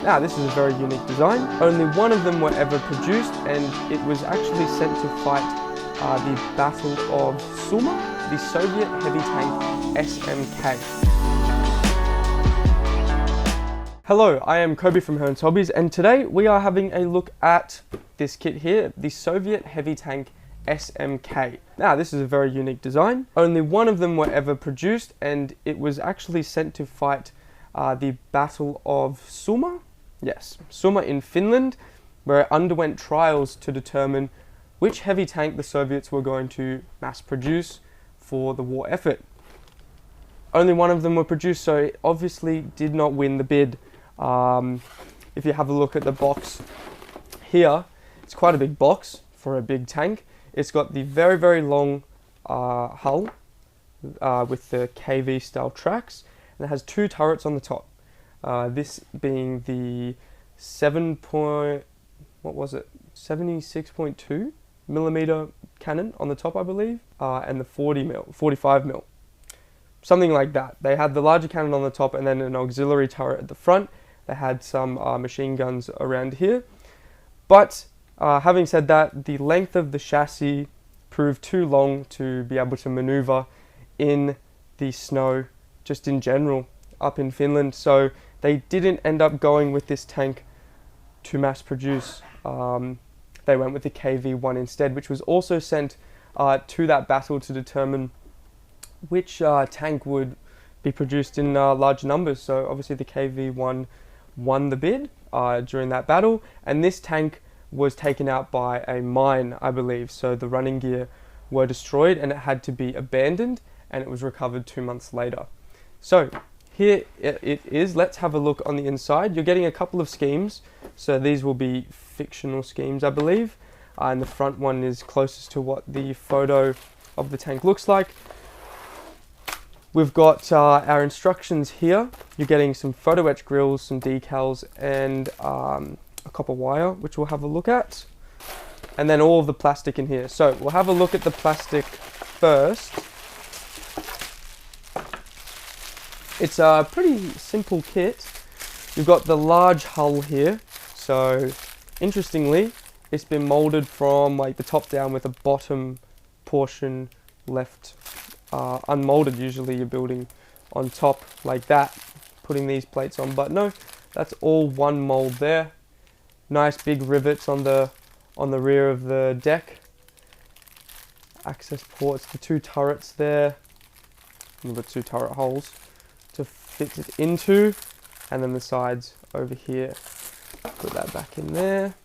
Now this is a very unique design. Only one of them were ever produced, and it was actually sent to fight the Battle of Suma, the Soviet heavy tank SMK. Hello, I am Kobey from Hearns Hobbies, and today we are having a look at this kit here, the Soviet heavy tank SMK. Now this is a very unique design. Only one of them were ever produced, and it was actually sent to fight the Battle of Suma. Yes, Suma in Finland, where it underwent trials to determine which heavy tank the Soviets were going to mass produce for the war effort. Only one of them were produced, so it obviously did not win the bid. If you have a look at the box here, it's quite a big box for a big tank. It's got the very long hull with the KV style tracks, and it has two turrets on the top. This being the 76.2 millimeter cannon on the top, I believe, and the 45 mil, something like that. They had the larger cannon on the top and then an auxiliary turret at the front. They had some machine guns around here. But having said that, the length of the chassis proved too long to be able to maneuver in the snow just in general up in Finland, so they didn't end up going with this tank to mass produce. They went with the KV-1 instead, which was also sent to that battle to determine which tank would be produced in large numbers. So obviously the KV-1 won the bid during that battle, and this tank was taken out by a mine, I believe. So the running gear were destroyed and it had to be abandoned, and it was recovered 2 months later. So here it is. Let's have a look on the inside. You're getting a couple of schemes. So these will be fictional schemes, I believe. And the front one is closest to what the photo of the tank looks like. We've got our instructions here. You're getting some photo-etch grills, some decals, and a copper wire, which we'll have a look at. And then all of the plastic in here. So we'll have a look at the plastic first. It's a pretty simple kit. You've got the large hull here. So interestingly, it's been molded from like the top down with the bottom portion left unmolded. Usually you're building on top like that, putting these plates on, but no, that's all one mold there. Nice big rivets on the rear of the deck. Access ports, the two turrets there, and the two turret holes to fit it into, and then the sides over here. Put that back in there.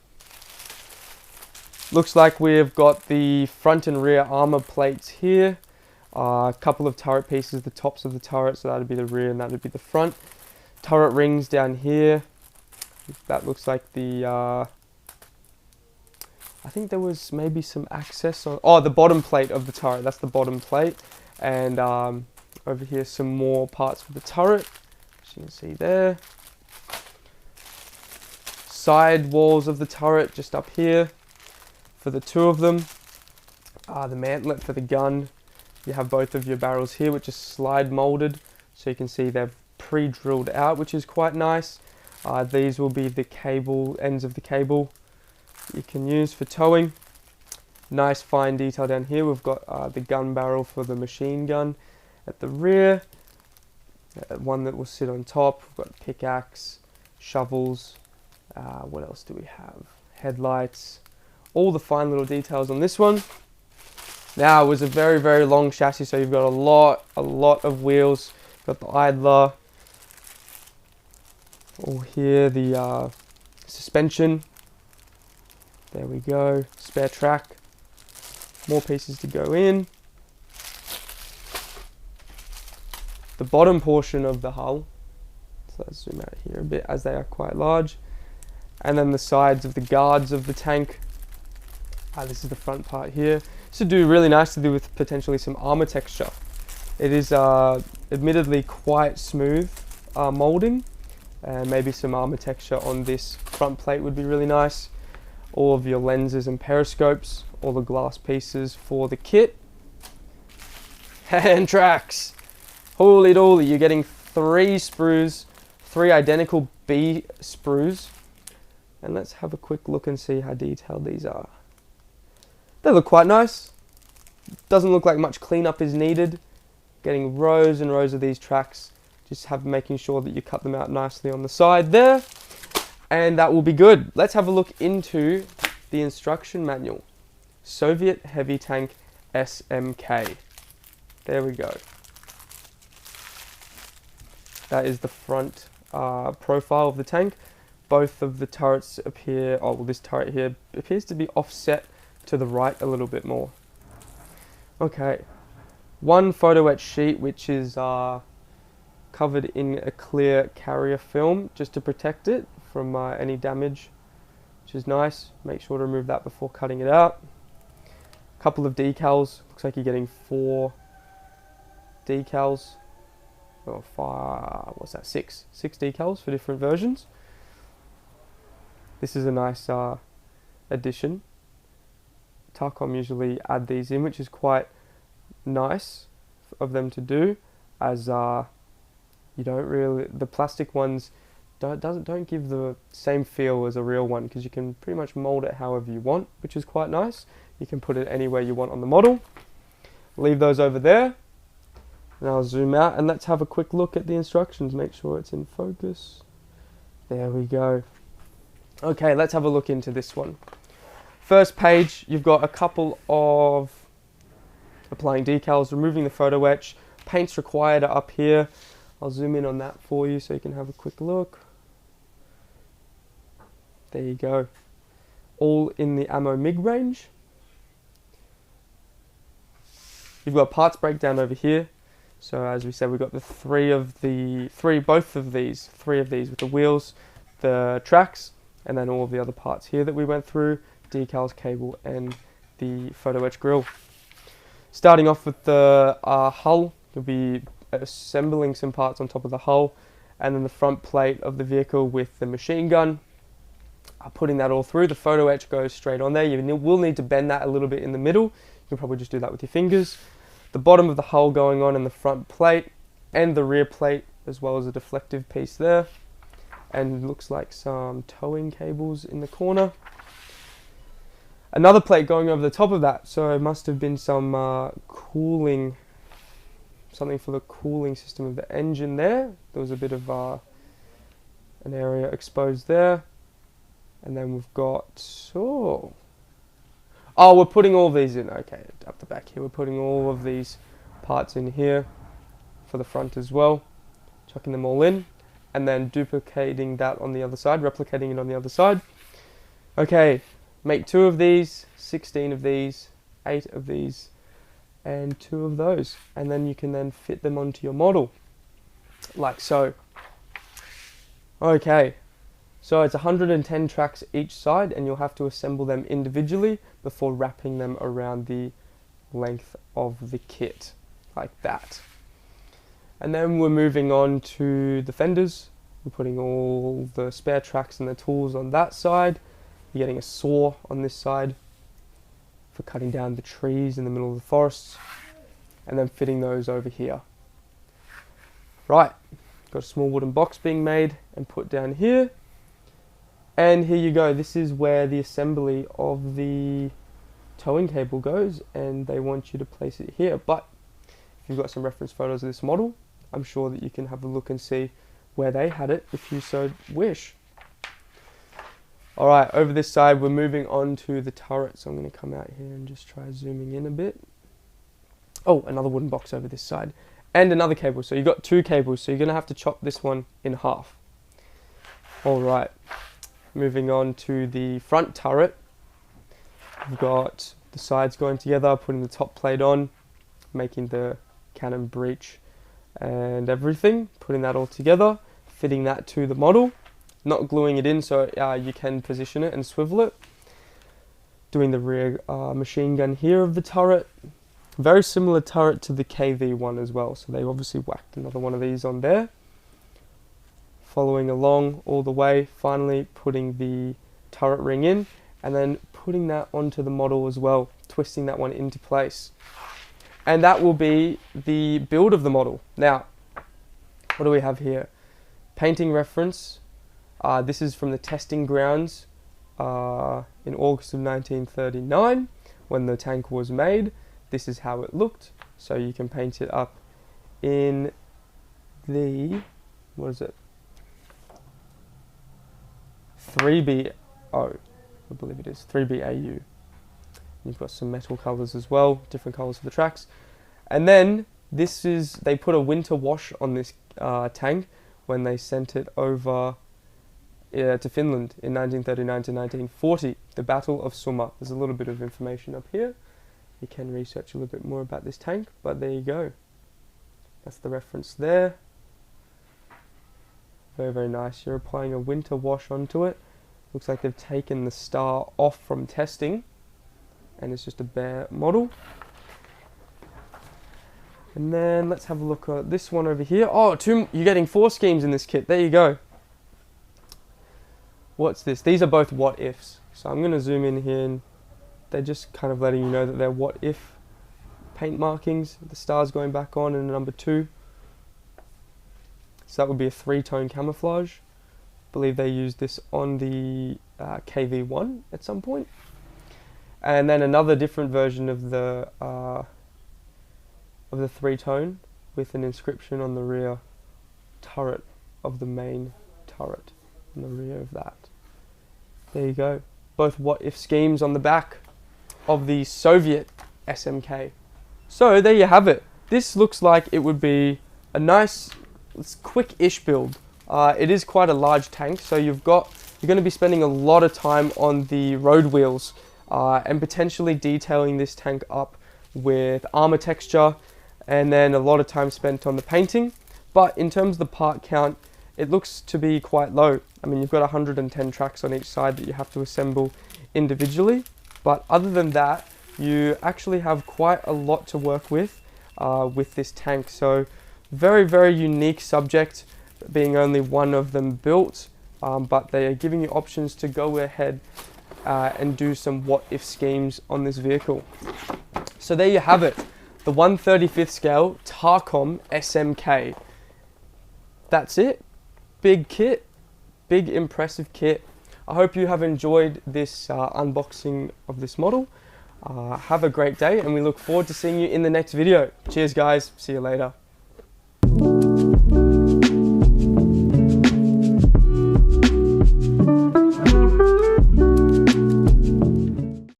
Looks like we've got the front and rear armor plates here. A couple of turret pieces, the tops of the turret, so that would be the rear and that would be the front. Turret rings down here. That looks like the, I think there was maybe some access on, oh, the bottom plate of the turret, that's the bottom plate. And over here some more parts for the turret, as you can see there. Side walls of the turret just up here for the two of them. The mantlet for the gun. You have both of your barrels here, which is slide molded, so you can see they've pre-drilled out, which is quite nice. These will be the cable, ends of the cable you can use for towing. Nice fine detail down here. We've got the gun barrel for the machine gun at the rear. One that will sit on top. We've got pickaxe, shovels. What else do we have? Headlights. All the fine little details on this one. Now it was a very long chassis, so you've got a lot of wheels. Got the idler. All here, the suspension. There we go. Spare track. More pieces to go in. The bottom portion of the hull. So let's zoom out here a bit, as they are quite large. And then the sides of the guards of the tank. This is the front part here. This would do really nice to do with potentially some armor texture. It is admittedly quite smooth molding, and maybe some armor texture on this front plate would be really nice. All of your lenses and periscopes, all the glass pieces for the kit. Hand tracks. Holy dooly, you're getting 3 sprues, 3 identical B sprues. And let's have a quick look and see how detailed these are. They look quite nice. Doesn't look like much cleanup is needed. Getting rows and rows of these tracks. Just making sure that you cut them out nicely on the side there. And that will be good. Let's have a look into the instruction manual. Soviet Heavy Tank SMK. There we go. That is the front profile of the tank. Both of the turrets appear, oh well, this turret here appears to be offset to the right a little bit more. Okay, one photo etch sheet which is covered in a clear carrier film just to protect it from any damage, which is nice. Make sure to remove that before cutting it out. A couple of decals, looks like you're getting 4 decals, or 5, what's that, 6 decals for different versions. This is a nice addition. Takom usually add these in, which is quite nice of them to do, as you don't really, the plastic ones don't give the same feel as a real one, because you can pretty much mold it however you want, which is quite nice. You can put it anywhere you want on the model. Leave those over there, and I'll zoom out and let's have a quick look at the instructions. Make sure it's in focus. There we go. Okay, let's have a look into this one. First page, you've got a couple of applying decals, removing the photo etch. Paints required are up here. I'll zoom in on that for you so you can have a quick look. There you go. All in the ammo MIG range. You've got parts breakdown over here. So as we said, we've got the three of these with the wheels, the tracks, and then all of the other parts here that we went through, decals, cable, and the photo etch grill. Starting off with the hull, you'll be assembling some parts on top of the hull, and then the front plate of the vehicle with the machine gun. Putting that all through, the photo etch goes straight on there. You will need to bend that a little bit in the middle. You can probably just do that with your fingers. The bottom of the hull going on in the front plate and the rear plate, as well as a deflective piece there. And looks like some towing cables in the corner. Another plate going over the top of that, so it must have been some cooling, something for the cooling system of the engine there. There was a bit of an area exposed there. And then we've got, oh, we're putting all these in, okay, up the back here. We're putting all of these parts in here for the front as well, chucking them all in, and then duplicating that on the other side, replicating it on the other side. Okay, make 2 of these, 16 of these, 8 of these, and 2 of those. And then you can then fit them onto your model, like so. Okay. So it's 110 tracks each side, and you'll have to assemble them individually before wrapping them around the length of the kit, like that. And then we're moving on to the fenders. We're putting all the spare tracks and the tools on that side. You're getting a saw on this side for cutting down the trees in the middle of the forests, and then fitting those over here. Right, got a small wooden box being made and put down here. And here you go, this is where the assembly of the towing cable goes, and they want you to place it here. But if you've got some reference photos of this model, I'm sure that you can have a look and see where they had it if you so wish. Alright, over this side we're moving on to the turret, so I'm going to come out here and just try zooming in a bit. Oh, another wooden box over this side, and another cable, so you've got 2 cables, so you're going to have to chop this one in half. Alright. Moving on to the front turret, we've got the sides going together, putting the top plate on, making the cannon breech and everything, putting that all together, fitting that to the model, not gluing it in so you can position it and swivel it. Doing the rear machine gun here of the turret, very similar turret to the KV one as well, so they obviously whacked another one of these on there. Following along all the way, finally putting the turret ring in, and then putting that onto the model as well, twisting that one into place. And that will be the build of the model. Now, what do we have here? Painting reference. This is from the testing grounds in August of 1939 when the tank was made. This is how it looked. So you can paint it up in the, what is it? 3BO, I believe it is, 3BAU. You've got some metal colours as well, different colours for the tracks. And then this is, they put a winter wash on this tank when they sent it over to Finland in 1939 to 1940, the Battle of Suma. There's a little bit of information up here. You can research a little bit more about this tank, but there you go. That's the reference there. Very, very nice. You're applying a winter wash onto it. Looks like they've taken the star off from testing, and it's just a bare model. And then let's have a look at this one over here. Oh, you're getting 4 schemes in this kit. There you go. What's this? These are both what ifs. So I'm going to zoom in here, and they're just kind of letting you know that they're what if paint markings. The star's going back on in number 2. So that would be a 3-tone camouflage. I believe they used this on the KV1 at some point. And then another different version of the 3-tone with an inscription on the rear turret of the main turret, on the rear of that. There you go. Both what if schemes on the back of the Soviet SMK. So there you have it. This looks like it would be a nice, quick-ish build. It is quite a large tank, so you're going to be spending a lot of time on the road wheels and potentially detailing this tank up with armor texture, and then a lot of time spent on the painting. But in terms of the part count, it looks to be quite low. I mean, you've got 110 tracks on each side that you have to assemble individually. But other than that, you actually have quite a lot to work with this tank. So very, very unique subject, being only one of them built. But they are giving you options to go ahead and do some what-if schemes on this vehicle. So there you have it. The 1/35th scale Takom SMK. That's it. Big kit. Big impressive kit. I hope you have enjoyed this unboxing of this model. Have a great day, and we look forward to seeing you in the next video. Cheers guys. See you later.